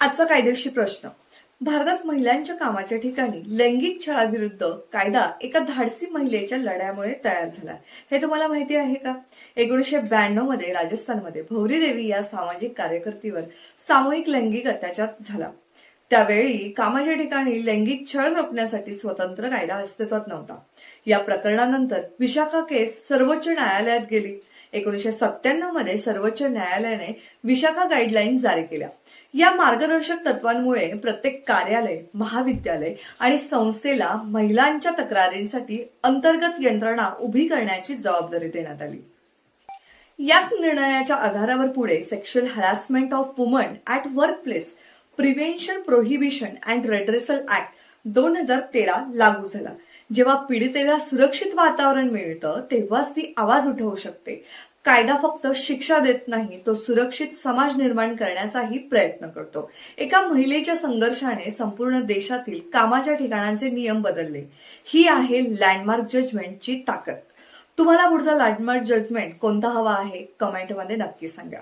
आजचा कायदेशीर प्रश्न. भारतात महिलांच्या कामाच्या ठिकाणी लैंगिक छळाविरुद्ध कायदा एका धाडसी महिलेच्या लढ्यामुळे तयार झाला. हे तुम्हाला माहिती आहे का? 1992 मध्ये राजस्थानमध्ये भौरी देवी या सामाजिक कार्यकर्तीवर सामूहिक लैंगिक अत्याचार झाला. त्यावेळी कामाच्या ठिकाणी लैंगिक छळ रोखण्यासाठी स्वतंत्र कायदा अस्तित्वात नव्हता. या प्रकरणानंतर विशाखा केस सर्वोच्च न्यायालयात गेली. 1997 मध्ये सर्वोच्च न्यायालयाने विशाखा गाईडलाईन जारी केल्या. या मार्गदर्शक तत्वांमुळे प्रत्येक कार्यालय, महाविद्यालय आणि संस्थेला महिलांच्या तक्रारींसाठी अंतर्गत यंत्रणा उभी करण्याची जबाबदारी देण्यात आली. याच निर्णयाच्या आधारावर पुढे sexual harassment of woman at workplace prevention, prohibition and redressal act 2013 लागू झाला. जेव्हा पीडितेला सुरक्षित वातावरण मिळतं तेव्हाच ती आवाज उठवू शकते. कायदा फक्त शिक्षा देत नाही, तो सुरक्षित समाज निर्माण करण्याचाही प्रयत्न करतो. एका महिलेच्या संघर्षाने संपूर्ण देशातील कामाच्या ठिकाणांचे नियम बदलले. ही आहे लँडमार्क जजमेंटची ताकद. तुम्हाला पुढचा लँडमार्क जजमेंट कोणता हवा आहे? कमेंटमध्ये नक्की सांगा.